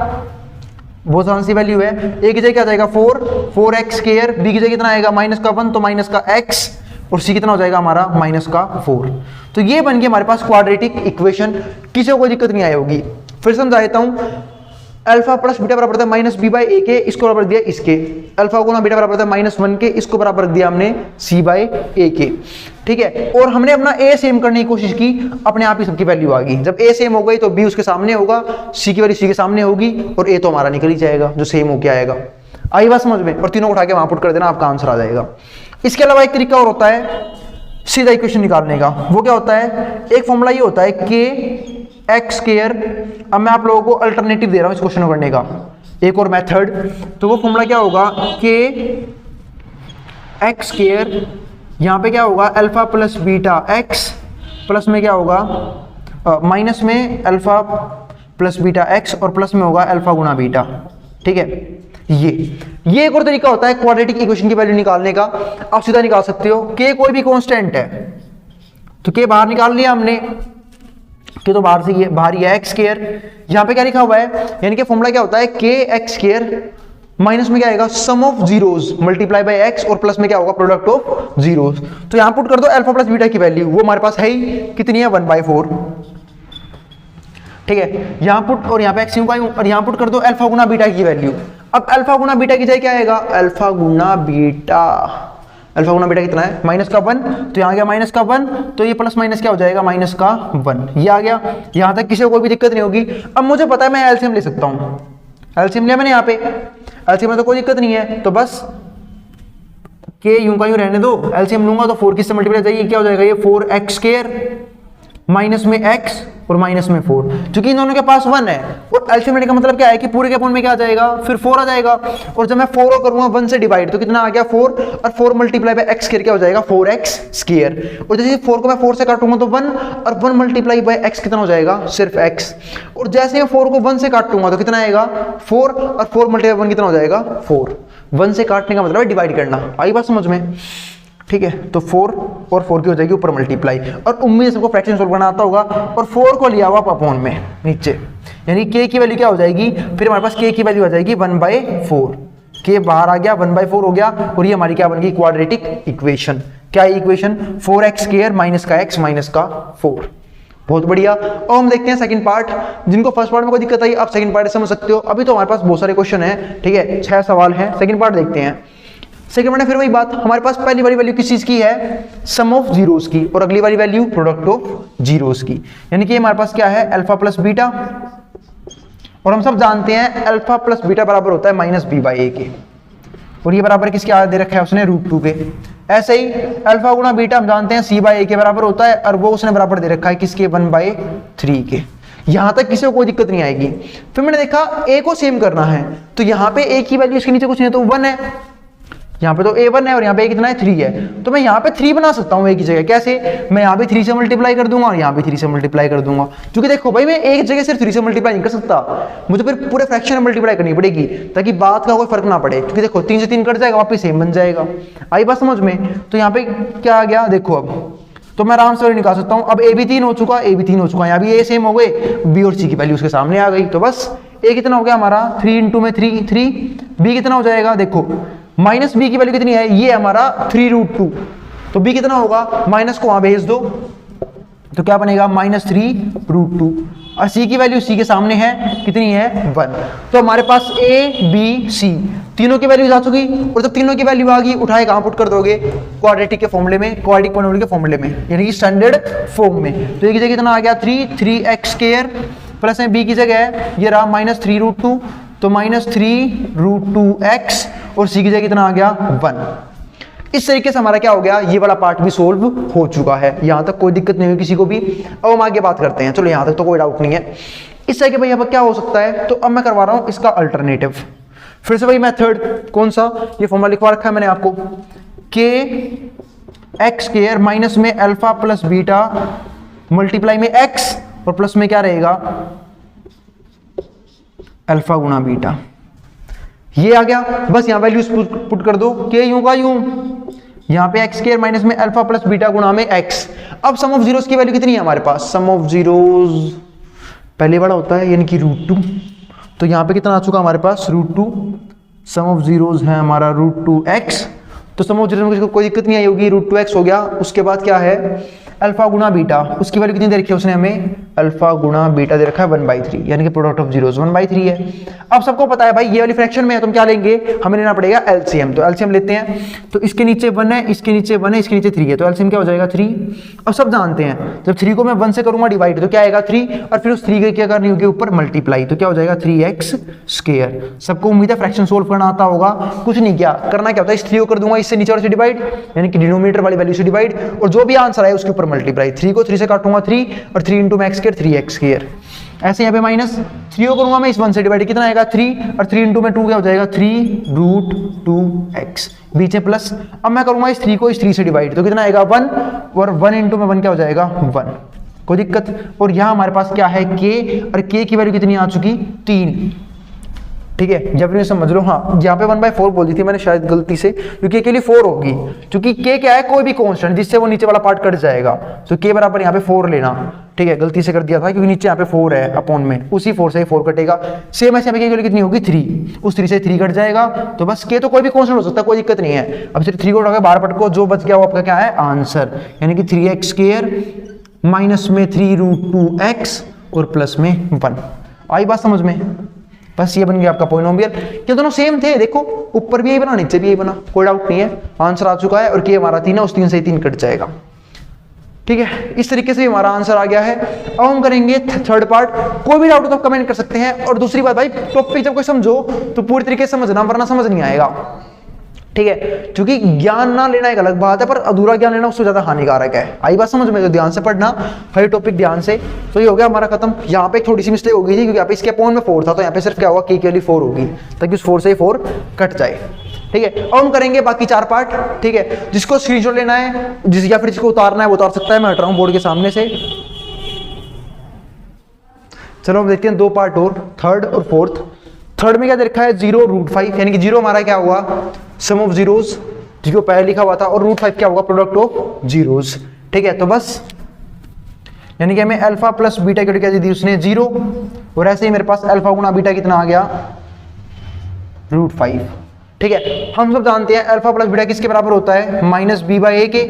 बहुत आसान सी वैल्यू है, a की जगह क्या जाएगा 4x², b की जगह कितना आएगा -1, तो -x, और c कितना हो जाएगा हमारा -4। तो ये बन गई हमारे पास क्वाड्रेटिक इक्वेशन, किसी को कोई दिक्कत नहीं आई होगी। फिर समझा देता हूं, अल्फा प्लस बीटा बराबर होता है -b/a के, इसको बराबर दिया इसके, अल्फा गुना बीटा बराबर होता है -1 के, इसको बराबर दिया हमने c/a के, ठीक है। और हमने अपना a सेम करने की कोशिश की, अपने आप ही सबकी वैल्यू आ गई। जब a सेम हो गई तो b उसके सामने होगा, c की वैल्यू c के सामने होगी, और a तो हमारा निकल ही जाएगा जो सेम होके आएगा। आई बात समझ में, और तीनों को उठा के वहां पुट कर देना, आपका आंसर आ जाएगा। इसके अलावा एक तरीका और होता है सीधा इक्वेशन निकालने का, वो क्या होता है, एक फॉर्मूला ये होता है kx²। अब मैं आप लोगों को अल्टरनेटिव दे रहा हूं इस क्वेश्चन को करने का, एक और मेथड। तो वो फॉर्मूला क्या होगा, kx², यहां पे क्या होगा, alpha plus beta x, plus में क्या होगा, माइनस में अल्फा प्लस बीटा x, और प्लस में होगा अल्फा गुना बीटा, ठीक है। ये एक और तरीका होता है क्वाड्रेटिक इक्वेशन की वैल्यू निकालने का, आप सीधा निकाल सकते हो। k कोई भी कांस्टेंट है, तो k बाहर निकाल लिया हमने, k तो बाहर से ये बाहर ही है x², यहां पे क्या लिखा हुआ है, यानी कि फॉर्मूला क्या होता है, kx², माइनस में क्या आएगा, sum of zeros multiply by x, और प्लस में क्या होगा, प्रोडक्ट ऑफ जीरोस। तो यहां पुट कर दो अल्फा प्लस बीटा की वैल्यू, वो हमारे पास है ही, कितनी है, 1/4, ठीक है। यहां पुट, और यहां पे x का, और यहां पुट कर दो अल्फा गुना बीटा की वैल्यू। अब अल्फा गुना बीटा की जगह क्या आएगा, अल्फा गुना बीटा, अल्फा गुना बीटा कितना है, -1, तो यहाँ गया -1, तो ये प्लस माइनस क्या हो जाएगा, -1, ये आ गया। यहाँ तक किसी को कोई भी दिक्कत नहीं होगी। अब मुझे पता है मैं एलसीएम ले सकता हूँ, एलसीएम लिया मैंने यहाँ पे, एलसीएम में तो कोई दिक्कत नहीं है, तो बस के यूं का यूं रहने दो, एलसीएम लूंगा तो 4 किससे मल्टीप्लाई जाएगी, क्या हो जाएगा, ये 4x², माइनस में x और माइनस में 4, क्योंकि इन दोनों के पास 1 है, और एलसीएम लेने का मतलब क्या है कि पूरे के अपॉन में क्या आ जाएगा, फिर 4 आ जाएगा, और जब मैं 4 को करूंगा 1 से डिवाइड, तो कितना आ गया 4, और 4 मल्टीप्लाई बाय x² क्या हो जाएगा, 4x², और जैसे 4 को मैं 4 से काटूंगा तो 1, और 1 मल्टीप्लाई बाय x कितना हो जाएगा, सिर्फ x, और जैसे मैं 4 को 1 से काटूंगा तो कितना आएगा 4, और 4 मल्टीप्लाई 1 कितना हो जाएगा 4। 1 से काटने का मतलब है डिवाइड करना, आई बात समझ में, ठीक है। तो 4 और 4 की हो जाएगी ऊपर मल्टीप्लाई, और उम्मीद है सबको फ्रैक्शन सोल्व करना आता होगा, और 4 को लिया हुआ अपॉन में नीचे, यानी k की वैल्यू क्या हो जाएगी, फिर हमारे पास k की वैल्यू आ जाएगी 1/4, k बाहर आ गया, 1/4 हो गया, और ये हमारी क्या बन गई, क्वाड्रेटिक इक्वेशन। क्या है इक्वेशन, 4x² माइनस का x माइनस का 4। बहुत बढ़िया। अब हम देखते हैं सेकंड पार्ट, जिनको फर्स्ट पार्ट में कोई दिक्कत आई आप सेकंड पार्ट समझ सकते हो। अभी तो हमारे पास बहुत सारे क्वेश्चन हैं, ठीक है, 6 सवाल हैं, सेकंड पार्ट देखते हैं। सेकंड पार्ट में फिर वही बात, हमारे पास पहली वाली वैल्यू किस चीज की है, सम ऑफ जीरोस की, और अगली वाली वैल्यू प्रोडक्ट ऑफ जीरोस की, यानी कि हमारे पास क्या है, अल्फा प्लस बीटा, और हम सब जानते हैं अल्फा प्लस बीटा बराबर होता है -b/a के, और ये बराबर किसके दे रखा है उसने, √2 के। ऐसे ही अल्फा गुना बीटा हम जानते हैं c/a के बराबर होता है, और वो उसने बराबर दे रखा है किसके, 1/3 के। यहां तक किसी को कोई दिक्कत नहीं आएगी। फिर मैंने देखा a को सेम करना है, तो यहाँ पे a की वैल्यू इसके नीचे कुछ नहीं है, तो 1 है, यहाँ पे तो a1 है, और यहाँ पे कितना है 3 है, तो मैं यहाँ पे 3 बना सकता हूँ a की जगह। कैसे, मैं यहाँ पे 3 से मल्टीप्लाई कर दूंगा, और यहाँ पे 3 से मल्टीप्लाई कर दूंगा, क्योंकि देखो भाई मैं एक जगह सिर्फ 3 से मल्टीप्लाई नहीं कर सकता, मुझे फिर पूरे फ्रैक्शन में मल्टीप्लाई करनी पड़ेगी, ताकि बात का कोई फर्क ना पड़े, क्योंकि देखो 3 से 3 कट जाएगा, वापस सेम बन जाएगा। आई बात समझ में। तो यहाँ पे क्या आ गया, देखो अब तो मैं आराम से निकाल सकता हूँ। अब a भी 3 हो चुका, a भी 3 हो चुका, यहाँ भी a सेम हो गए, b और c की वैल्यू उसके सामने आ गई, तो बस a कितना हो गया हमारा 3 × में 3, b कितना हो जाएगा, देखो माइनस b की वैल्यू कितनी है, ये हमारा 3√2, तो b कितना होगा, माइनस को वहां भेज दो, तो क्या बनेगा -3√2, और c की वैल्यू c के सामने है, कितनी है 1। तो हमारे पास a b c तीनों की वैल्यूज आ चुकी, और जब तीनों की वैल्यू आ गई, उठाए कहां पुट कर दोगे, क्वाड्रेटिक के फॉर्मूले में, क्वाड्रेटिक पॉलिनोमियल के फॉर्मूले में, यानी कि स्टैंडर्ड फॉर्म में। तो एक जगह कितना आ गया 3x² प्लस में b की जगह ये रहा -3√2, तो -3√2x, और सी की जगह कितना आ गया 1। इस तरीके से हमारा क्या हो गया, ये वाला पार्ट भी सोल्व हो चुका है। यहां तक कोई दिक्कत नहीं हुई किसी को भी। अब हम आगे बात करते हैं। चलो यहां तक तो कोई डाउट नहीं है। इस तरह के भाई यहाँ पर क्या हो सकता है, तो अब मैं करवा रहा हूं इसका अल्टरनेटिव। फिर से भाई मेथड कौन सा, ये फॉर्मूला लिखवा रखा है मैंने आपको, के एक्स स्क्वायर माइनस में अल्फा प्लस बीटा मल्टीप्लाई में एक्स और प्लस में क्या रहेगा अल्फा गुना बीटा। ये आ गया, बस यहां वैल्यूज पुट कर दो, के यूं का यूं, यहां पे एक्स स्क्वायर माइनस में अल्फा प्लस बीटा गुना में एक्स। अब सम ऑफ जीरोस की वैल्यू कितनी है हमारे पास, सम ऑफ जीरोस पहले बड़ा होता है यानी कि √2, तो यहां पे कितना आ चुका हमारे पास √2। सम ऑफ जीरोस है हमारा √2x, तो सम ऑफ जीरोस में कोई दिक्कत नहीं आई होगी, √2x हो गया। उसके बाद क्या है अल्फा गुना बीटा, उसकी वैल्यू कितनी दे रखी है उसने हमें, अल्फा गुना बीटा दे रखा है 1/3, यानी कि प्रोडक्ट ऑफ जीरोस 1/3 है। अब सबको पता है भाई ये वाली फ्रैक्शन में है, तुम क्या लेंगे, हमें लेना पड़ेगा एलसीएम। तो एलसीएम लेते हैं, तो इसके नीचे 1 है, इसके नीचे 1 है, इसके नीचे 3 है, तो एलसीएम क्या हो जाएगा 3। अब सब जानते हैं जब 3 को मैं 1 से करूंगा डिवाइड तो क्या आएगा 3, और फिर उस 3 की क्या करनी होगी ऊपर मल्टीप्लाई, तो क्या हो जाएगा 3x स्क्वायर। सबको उम्मीद है फ्रैक्शन सोल्व करना आता होगा। कुछ नहीं किया, करना क्या होता है, इस 3 को कर दूंगा इससे नीचे और से डिवाइड, यानी कि डिनोमिनेटर वाली वैल्यू से डिवाइड, और जो भी आंसर आए उसके ऊपर मल्टीप्लाई। 3 को 3 से काटूंगा 3, और 3 into max square 3x square. ऐसे यहाँ पे माइनस 3 को करूंगा मैं इस 1 से डिवाइड, कितना आएगा 3, और 3 इंटू में 2 क्या हो जाएगा 3√2x, बीच में प्लस। अब मैं करूंगा इस 3 को इस 3 से डिवाइड, तो कितना आएगा 1, और 1 इंटू में 1 क्या हो जाएगा 1, कोई दिक्कत। और यहाँ हमारे पास क्या है k, और k की वैल्यू कितनी आ चुकी 3, ठीक है। जब नहीं समझ लो, हाँ यहाँ पे 1/4 बोल दी थी मैंने शायद गलती से, क्योंकि के लिए 4 होगी, क्योंकि के क्या है कोई भी कांस्टेंट जिससे वो नीचे वाला पार्ट कट जाएगा, तो के बराबर यहाँ पे 4 लेना, ठीक है। गलती से कर दिया था क्योंकि नीचे यहाँ पे 4 है अपॉन में, उसी 4 से 4 कटेगा। सेम ऐसे यहाँ पे कितनी होगी 3, उस 3 से 3 कट जाएगा, तो बस के तो कोई भी कांस्टेंट हो सकता है, कोई दिक्कत नहीं है। अब सिर्फ 3 को उठा के बाहर पटको, जो बच गया वो आपका क्या है आंसर, यानी कि 3x स्क्वायर माइनस में 3√2x और प्लस में 1। आई बात समझ में, बस ये बन गया आपका पॉलिनोमियल। ये दोनों सेम थे, देखो ऊपर भी यही बना नीचे भी यही बना, कोई डाउट नहीं है, आंसर आ चुका है। और के हमारा 3 है, उस 3 से 3 कट जाएगा, ठीक है। इस तरीके से हमारा आंसर आ गया है। अब हम करेंगे थर्ड पार्ट। कोई भी डाउट हो तो कमेंट कर सकते हैं। और दूसरी बात भाई, टॉपिक जब कोई समझो तो पूरी तरीके से समझना, वरना समझ नहीं आएगा, ठीक है। क्योंकि ज्ञान ना लेना एक अलग बात है, पर अधूरा ज्ञान लेना उससे ज्यादा हानिकारक है। आई बात समझ में, तो ध्यान से पढ़ना हर टॉपिक ध्यान से। तो ये हो गया हमारा खत्म। यहाँ पे एक थोड़ी सी मिस्टेक हो गई थी, क्योंकि यहाँ पे इसके अपॉन में 4 था, तो यहाँ पे सिर्फ क्या होगा के वाली 4 होगी, ताकि उस 4 से 4 कट जाए, ठीक है। अब हम करेंगे बाकी 4 पार्ट, ठीक है। जिसको स्क्रीनशॉट लेना है या फिर जिसको उतारना है वो उतार सकता है, मैं हट रहा हूँ बोर्ड के सामने से। चलो हम देखते हैं 2 पार्ट और, थर्ड और फोर्थ। थर्ड में क्या दे रखा है 0√5, यानी कि 0 हमारा क्या हुआ सम ऑफ जीरोस, जिसको पहले लिखा हुआ था, और √5 क्या होगा प्रोडक्ट ऑफ जीरोस, ठीक है। तो बस यानी कि हमें अल्फा प्लस बीटा की क्या दी उसने 0, और ऐसे ही मेरे पास अल्फा गुना बीटा कितना आ गया √5, ठीक है। हम सब जानते हैं अल्फा प्लस बीटा किसके बराबर होता है -b/a के,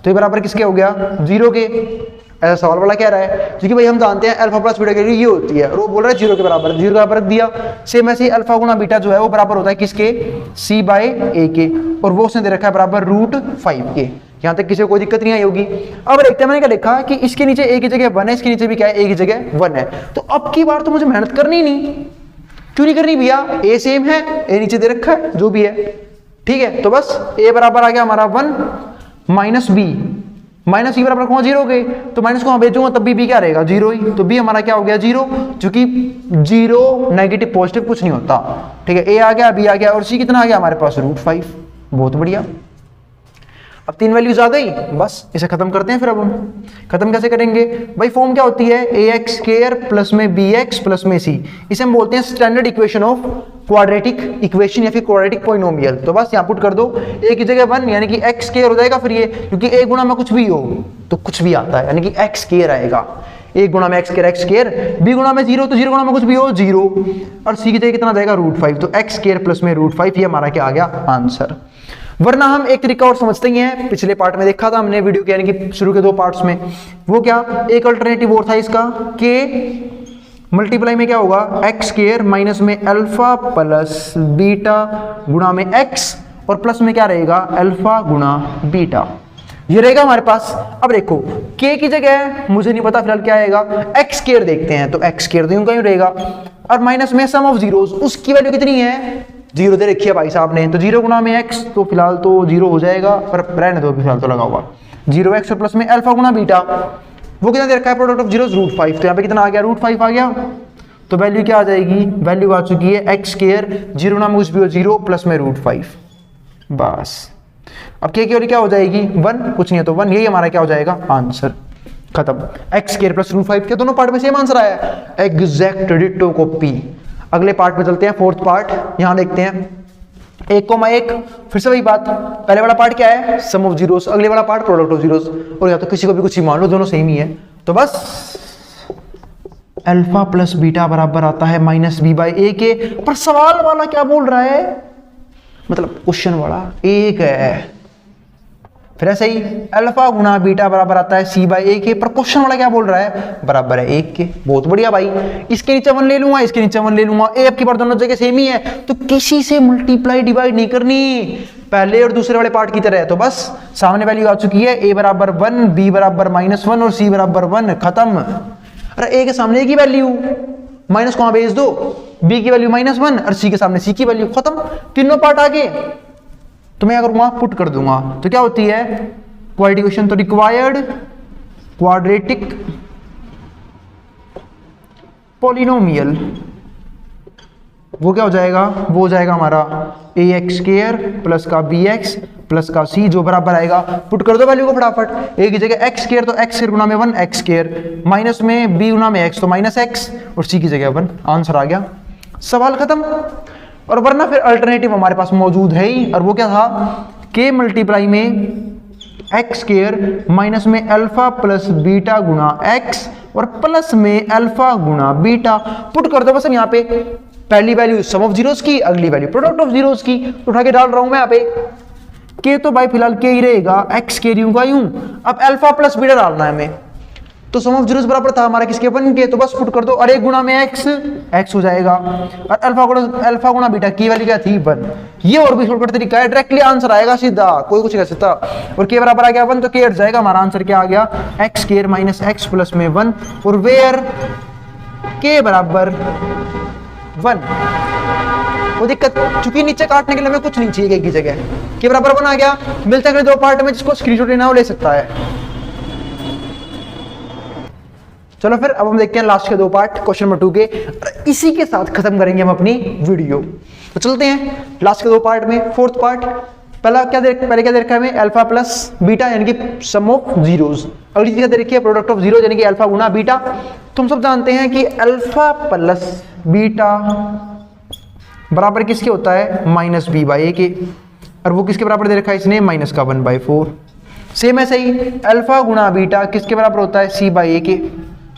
तो ये बराबर किसके हो गया 0 के। ऐसा सवाल वाला कह रहा है, क्योंकि भाई हम जानते हैं अल्फा प्लस बीटा की ये होती है, और वो बोल रहा है 0 के बराबर, 0 के बराबर रख दिया। सेम ऐसे ही अल्फा गुना बीटा जो है वो बराबर होता है किसके c/a के, और वो उसने दे रखा है बराबर √5 के। यहाँ तक किसी को कोई दिक्कत नहीं आई होगी। अब देखते हैं मैंने क्या लिखा कि इसके नीचे a की जगह 1 है, इसके नीचे भी क्या है a की जगह 1 है। तो अब की बार तो मुझे मेहनत करनी नहीं, क्यों नहीं करनी भैया, a सेम है, a नीचे दे रखा है जो भी है, ठीक है। तो बस a बराबर आ गया हमारा 1 माइनस b, माइनस ई बराबर रखूंगा 0 के, तो माइनस को वहां भेजूंगा तब भी b क्या रहेगा 0 ही, तो b हमारा क्या हो गया 0, क्योंकि 0 नेगेटिव पॉजिटिव कुछ नहीं होता, ठीक है। a आ गया, b आ गया, और c कितना आ गया हमारे पास √5, बहुत बढ़िया। अब 3 वैल्यूज आ गई, बस इसे खत्म करते हैं। फिर अब हम खत्म कैसे करेंगे भाई, फॉर्म क्या होती है ax स्क्वायर प्लस में bx प्लस में c, इसे हम बोलते हैं standard equation of quadratic equation या फिर क्वाड्रेटिक पॉलिनोमियल। तो बस यहाँ पुट कर दो, a की जगह 1 यानी कि x स्क्वायर हो जाएगा, फिर ये क्योंकि a गुणा में कुछ भी हो तो कुछ भी आता है, यानी कि x स्क्वायर आएगा, a गुणा में x स्क्वायर, b गुणा में 0 तो 0 गुणा में कुछ भी हो 0, और c की जगह कितना जाएगा √5, तो x स्क्वायर प्लस में √5, ये हमारा क्या आ गया आंसर। वरना हम एक तरीका और समझते ही हैं, पिछले पार्ट में देखा था हमने वीडियो के, यानी कि शुरू के 2 पार्ट्स में, वो क्या एक अल्टरनेटिव और था इसका, के मल्टीप्लाई में क्या होगा एक्स स्क्वायर माइनस में अल्फा प्लस बीटा गुणा में एक्स, और प्लस में क्या रहेगा अल्फा गुणा बीटा, ये रहेगा हमारे पास। अब देखो k की जगह मुझे नहीं पता फिलहाल क्या आएगा, एक्स स्क्वायर देखते हैं, तो एक्स स्क्वायर तो यूं का यूं रहेगा, और माइनस में सम ऑफ जीरोस, उसकी वैल्यू कितनी है जीरो दे रखी है भाई साहब ने, तो 0 गुना में x तो फिलहाल तो 0 हो जाएगा, पर रहने दो फिलहाल तो लगा हुआ 0x और प्लस में अल्फा गुना बीटा, वो कितना दे रखा है प्रोडक्ट ऑफ जीरो √5, तो यहाँ पे कितना आ गया √5 आ गया, तो वैल्यू क्या आ जाएगी, वैल्यू आ चुकी है x स्क्वायर 0 गुना में कुछ भी हो 0 प्लस में √5, बस। अब k की वैल्यू क्या हो जाएगी 1, कुछ नहीं है तो 1, यही हमारा क्या हो जाएगा आंसर, खत्म। x स्क्वायर प्लस √5 के दोनों पार्ट में सेम आंसर आया है, एग्जैक्ट डिटो कॉपी। अगले पार्ट पे चलते हैं, फोर्थ पार्ट, यहां देखते हैं 1,1, फिर से वही बात, पहले वाला पार्ट क्या है सम ऑफ जीरोस, अगले वाला पार्ट प्रोडक्ट ऑफ जीरोस, और या तो किसी को भी कुछ ही मान लो, दोनों सेम ही है, तो बस अल्फा प्लस बीटा बराबर आता है -b/a के, पर सवाल वाला क्या बोल रहा है, मतलब क्वेश्चन वाला 1 है, फिर ऐसे ही अल्फा गुना बीटा बराबर आता है c/a के, पर क्वेश्चन वाला क्या बोल रहा है बराबर है 1 के। बहुत बढ़िया भाई, इसके नीचे 1 ले लूंगा, इसके नीचे 1 ले लूंगा, a अब की बार दोनों जगह सेम ही है, तो किसी से मल्टीप्लाई डिवाइड नहीं करनी, पहले और दूसरे वाले पार्ट की तरह है, तो बस सामने वैल्यू आ चुकी है, a बराबर 1, b बराबर -1 और c बराबर 1, खत्म। अरे a के सामने a की वैल्यू माइनस को वहां भेज दो, b की वैल्यू -1 और c के सामने c की वैल्यू, खत्म, तीनों पार्ट आ गए। तो मैं अगर वहां पुट कर दूंगा तो क्या होती है क्वाड्रेटिक इक्वेशन, तो रिक्वायर्ड क्वाड्रेटिक पॉलिनोमियल, वो क्या हो जाएगा, वो हो जाएगा हमारा ax स्क्वायर प्लस का bx प्लस का c, जो बराबर आएगा, पुट कर दो वैल्यू को फटाफट, एक जगह x स्क्वायर तो x स्क्वायर गुना में 1 x स्क्वायर, माइनस में b गुना में x तो -x, और c की जगह 1, आंसर आ गया, सवाल खत्म। और वरना फिर अल्टरनेटिव हमारे पास मौजूद है ही, और वो क्या था k मल्टीप्लाई में x स्क्वायर माइनस में अल्फा प्लस बीटा गुना x और प्लस में अल्फा गुना बीटा, पुट कर दो बस। हम यहाँ पे पहली वैल्यू सम ऑफ जीरोस की, अगली वैल्यू प्रोडक्ट ऑफ जीरोस की, तो उठा के डाल रहा हूं मैं यहाँ पे, k तो भाई फिलहाल k ही रहेगा, x स्क्वायर यूं का यूं, अब अल्फा प्लस बीटा डालना है हमें, तो सम ऑफ जीरोस बराबर था हमारा किसके, 1 के, तो बस पुट कर दो, और 1 गुना में x हो जाएगा, और अल्फा गुना बीटा की वैल्यू क्या थी 1, ये और भी शॉर्टकट तरीका है, डायरेक्टली आंसर आएगा सीधा, कोई कुछ कह सकता, और k बराबर आ गया 1 तो k हट जाएगा, हमारा आंसर क्या आ गया x square minus x plus में 1, और वेयर k बराबर 1, वो दिक्कत, चूंकि नीचे काटने के लिए हमें कुछ नहीं चाहिए की जगह, k बराबर 1 आ गया। मिलता है दो पार्ट में, जिसको स्क्रीनशॉट लेना हो ले सकता है। चलो फिर अब हम देखते हैं लास्ट के दो पार्ट क्वेश्चन नंबर 2 के, इसी के साथ खत्म करेंगे हम अपनी वीडियो। तो चलते हैं लास्ट के दो पार्ट में, फोर्थ पार्ट, पहले क्या दे रखा है हमें अल्फा प्लस बीटा यानी कि सम ऑफ जीरोस, अगली चीज क्या दे रखी है प्रोडक्ट ऑफ जीरो यानी कि अल्फा गुना बीटा। तुम सब जानते हैं कि अल्फा प्लस बीटा बराबर किसके होता है -b/a के, और वो किसके बराबर दे रखा है इसने -1/4। सेम ऐसे ही अल्फा गुना बीटा किसके बराबर होता है c/a के,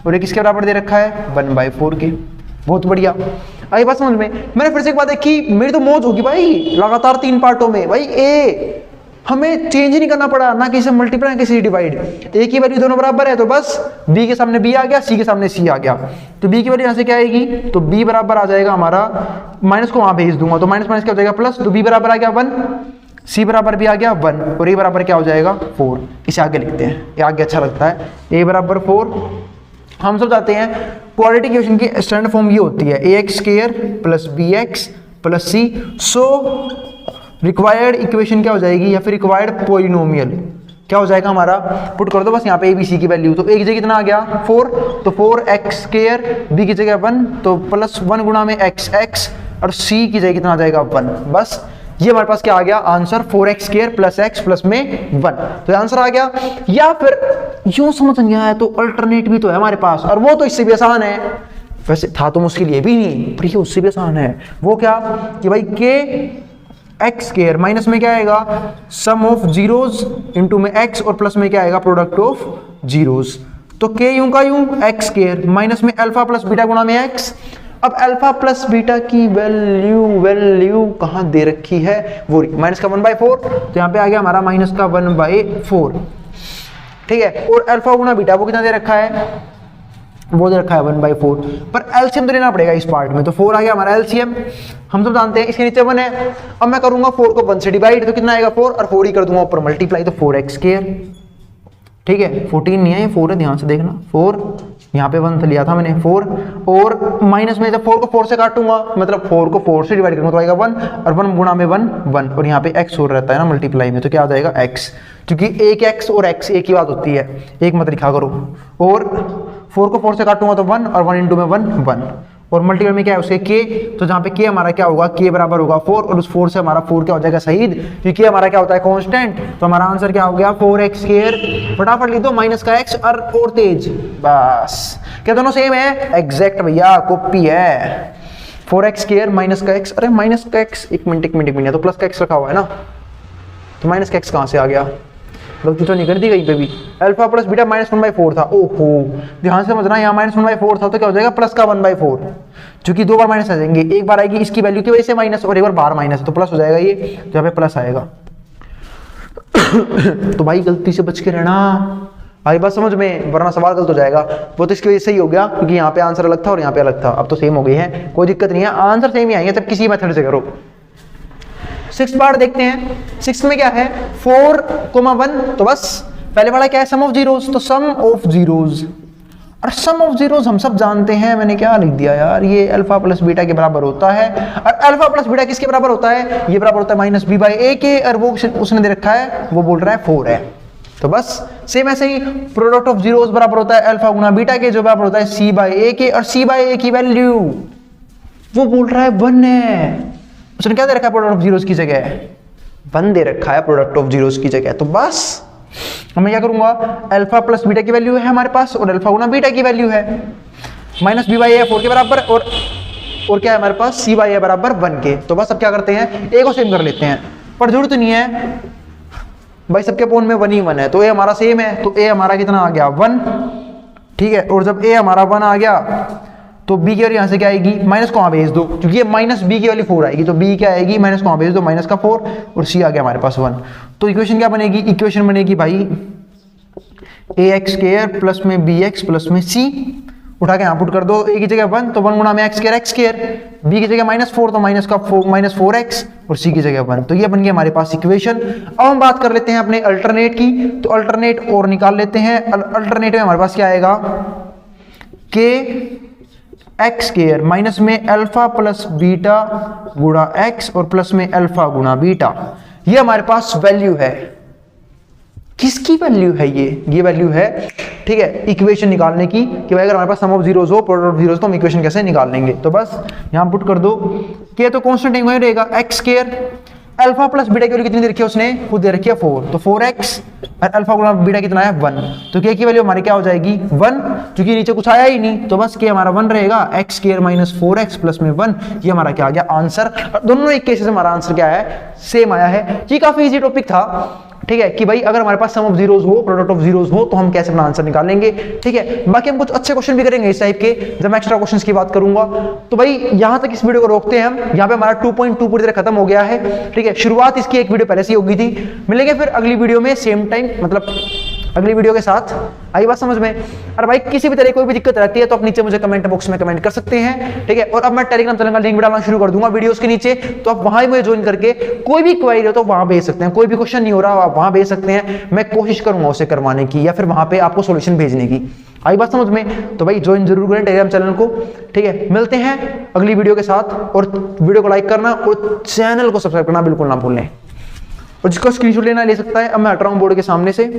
और ये किसके बराबर दे रखा है 1/4 के। बहुत बढ़िया, आई बात समझ में। मैंने फिर से एक बात देखी, मेरी तो मौज होगी भाई लगातार 3 पार्टों में, भाई ए हमें चेंज ही नहीं करना पड़ा, ना किसी मल्टीप्लाई ना किसी डिवाइड, एक ही वैल्यू दोनों बराबर है, तो बस b के सामने b आ गया, c के सामने c आ गया, तो b की वैल्यू यहाँ से क्या आएगी, तो b बराबर आ जाएगा हमारा, माइनस को वहां भेज दूंगा तो माइनस माइनस क्या हो जाएगा प्लस, तो b बराबर आ गया 1, c बराबर भी आ गया 1, और a बराबर क्या हो जाएगा 4। इसे आगे लिखते हैं, ये आगे अच्छा लगता है, a बराबर 4। हम सब जानते हैं क्वाड्रेटिक इक्वेशन की स्टैंडर्ड फॉर्म ये होती है ax square plus bx plus c। So required equation क्या हो जाएगी, या फिर रिक्वायर्ड पॉलिनोमियल क्या हो जाएगा हमारा, पुट कर दो बस यहाँ पे a b c की वैल्यू, तो a की जगह कितना आ गया 4, तो 4x स्क्वायर, b की जगह 1 तो प्लस 1 गुना में x, और c की जगह कितना आ जाएगा 1। बस ये हमारे पास क्या आ गया answer, 4x square plus x plus में 1, तो आंसर आ गया। या फिर यूं समझ नहीं आया तो अल्टरनेट भी तो है हमारे पास, और वो तो इससे भी आसान है, वैसे था तो मुश्किल ये भी नहीं, पर ये उससे भी आसान है। वो क्या कि भाई k x स्क्वायर माइनस में क्या आएगा सम ऑफ जीरोस इंटू में x, और प्लस में क्या आएगा प्रोडक्ट ऑफ जीरोस, तो k यूं का यूं x स्क्वायर माइनस में अल्फा प्लस बीटा गुणा में x। अब अल्फा प्लस बीटा की वैल्यू कहां दे रखी है, वो माइनस का 1/4, तो यहाँ पे आ गया हमारा माइनस का 1/4, ठीक है। और अल्फा गुना बीटा वो कितना दे रखा है, वो दे रखा है 1/4, पर एलसीएम तो लेना पड़ेगा इस पार्ट में, तो 4 आ गया हमारा एलसीएम। हम सब जानते हैं इसके नीचे 1 है, अब मैं करूंगा 4 को 1 से डिवाइड, तो कितना आएगा 4, और 4 ही कर दूंगा ऊपर मल्टीप्लाई, तो 4x स्क्वायर, ठीक है। 14 नहीं है, 4 है, ध्यान से देखना, 4 यहाँ पे 1 लिया था मैंने 4, और माइनस में जब 4 को 4 से काटूंगा, मतलब 4 को 4 से डिवाइड करूंगा तो आएगा 1, और 1 गुणा में 1 1, और यहाँ पे x और रहता है ना मल्टीप्लाई में, तो क्या आ जाएगा x, क्योंकि एक x और x एक ही बात होती है, एक मत लिखा करो। और 4 को 4 से काटूंगा तो 1, और 1 इंटू में 1 1, और मल्टीप्लाई में क्या है उसके k, तो जहाँ पे k हमारा क्या होगा, k बराबर होगा 4, और उस 4 से हमारा 4 क्या हो जाएगा शहीद, क्योंकि हमारा क्या होता है कांस्टेंट, तो हमारा आंसर क्या हो गया 4x स्क्वायर। फटाफट लिख दो माइनस का x और तेज, बस क्या दोनों सेम है, एग्जैक्ट भैया, कॉपी है। 4x स्क्वायर माइनस का x, अरे माइनस का x, एक मिनट तो प्लस का x रखा हुआ है ना, तो माइनस का x कहाँ से आ गया, गलती तो नहीं कर दी कहीं पे भी। अल्फा प्लस बीटा -1/4 था, ओहो ध्यान से समझना, यहाँ -1/4 था तो क्या हो जाएगा प्लस का 1/4, क्योंकि 2 बार माइनस आ जाएंगे, एक बार आएगी इसकी वैल्यू की वजह से माइनस, और एक बार बाहर माइनस है तो प्लस हो जाएगा ये, तो यहाँ पे प्लस आएगा। तो भाई गलती से बच के रहना भाई, बस समझ में, वरना सवाल गलत हो जाएगा। वो तो इसकी वजह से ही हो गया, क्योंकि यहाँ पे आंसर अलग था और यहाँ पे अलग था, अब तो सेम हो गई है, कोई दिक्कत नहीं है, आंसर सेम ही आएंगे, तब किसी मेथड से करो। 6th पार्ट देखते हैं। 6 में क्या है 4,1, तो बस पहले वाला क्या है सम ऑफ जीरोज, तो सम ऑफ जीरोज, और सम ऑफ जीरोज हम सब जानते हैं, मैंने क्या लिख दिया यार, ये अल्फा प्लस बीटा के बराबर होता है, और अल्फा प्लस बीटा किसके बराबर होता है, ये बराबर होता है -b/a के, और वो उसने दे रखा है, वो बोल रहा है 4 है, तो बस सेम ऐसे ही प्रोडक्ट ऑफ जीरोज बराबर होता है अल्फा गुना बीटा के, जो बराबर होता है c/a के, और c/a की वैल्यू वो बोल रहा है 1 है, उसने क्या दे रखा है प्रोडक्ट ऑफ जीरोज की जगह, 1 दे रखा है प्रोडक्ट ऑफ जीरोज की जगह, तो बस मैं क्या करूंगा, अल्फा प्लस बीटा की वैल्यू है हमारे पास, और अल्फा गुना बीटा की वैल्यू है -b/a 4 के बराबर, और क्या है हमारे पास c/a बराबर 1 के, तो बस अब क्या करते हैं a को सेम कर लेते हैं, पर जरूरत नहीं है भाई, सबके पोन में 1 ही 1 है, तो a हमारा सेम है, तो a हमारा कितना आ गया 1, ठीक है, और जब a हमारा 1 आ गया तो b की वैल्यू यहाँ से क्या आएगी, माइनस को वहाँ भेज दो, क्योंकि ये -b की वैल्यू 4 आएगी, तो b क्या आएगी, माइनस को वहाँ भेज दो, माइनस का 4, और c आ गया हमारे पास 1, तो इक्वेशन क्या बनेगी, इक्वेशन बनेगी भाई ax स्क्वायर प्लस में bx प्लस में c, उठा के यहाँ पुट कर दो, a की जगह 1 तो 1 गुणा में x स्क्वायर, b की जगह -4 तो -4x, और c की जगह 1, तो ये बन गया हमारे पास इक्वेशन। अब हम बात कर लेते हैं अपने अल्टरनेट की, तो अल्टरनेट और निकाल लेते हैं। अल्टरनेट में हमारे पास क्या आएगा, k x स्क्वायर माइनस में अल्फा प्लस बीटा गुणा x, और प्लस में अल्फा गुणा बीटा, ये हमारे पास वैल्यू है, किसकी वैल्यू है ये वैल्यू है, ठीक है, इक्वेशन निकालने की, कि भाई अगर हमारे पास सम ऑफ जीरोज हो, प्रोडक्ट ऑफ जीरोज, तो हम इक्वेशन कैसे निकाल लेंगे, तो बस यहां पुट कर दो, के तो कांस्टेंट वही रहेगा x square, alpha plus beta की वैल्यू कितनी दे रखी है उसने, खुद दे रखी है 4, तो 4x, और अल्फा गुणा बीटा कितना है 1, तो के की वैल्यू हमारी क्या हो जाएगी 1, क्योंकि नीचे कुछ आया ही नहीं, तो बस के हमारा 1 रहेगा, x square minus 4x plus में 1, ये हमारा क्या आ गया आंसर। दोनों एक केसेस में हमारा आंसर क्या है, सेम आया है। ये काफी इजी टॉपिक था, ठीक है, कि भाई अगर हमारे पास सम ऑफ जीरोज हो, प्रोडक्ट ऑफ जीरोज हो, तो हम कैसे अपना आंसर निकालेंगे, ठीक है। बाकी हम कुछ अच्छे क्वेश्चन भी करेंगे इस टाइप के, जब मैं एक्स्ट्रा क्वेश्चंस की बात करूंगा। तो भाई यहां तक इस वीडियो को रोकते हैं हम, यहाँ पे हमारा 2.2 पूरी तरह खत्म हो गया है, ठीक है। शुरुआत इसकी एक वीडियो पहले से ही होगी थी, मिलेंगे फिर अगली वीडियो में सेम टाइम, मतलब अगली वीडियो के साथ। आई बात समझ में? और भाई किसी भी तरह कोई भी दिक्कत रहती है तो आप नीचे मुझे कमेंट बॉक्स में कमेंट कर सकते हैं, ठीक है। और अब मैं टेलीग्राम चैनल का लिंक भी डालना शुरू कर दूंगा वीडियोस के नीचे, तो आप वहां ही मुझे ज्वाइन करके कोई भी क्वेरी हो तो वहां भेज सकते हैं, कोई भी क्वेश्चन नहीं हो रहा आप वहां भेज सकते हैं, मैं कोशिश करूंगा उसे करवाने की या फिर वहां पे आपको सॉल्यूशन भेजने की। आई बात समझ में? तो भाई ज्वाइन जरूर करें टेलीग्राम चैनल को, ठीक है। मिलते हैं अगली वीडियो के साथ, और वीडियो को लाइक करना और चैनल को सब्सक्राइब करना बिल्कुल ना भूलें। और जिसको स्क्रीनशॉट लेना ले सकता है। अब मैं हट रहा हूं बोर्ड के सामने से।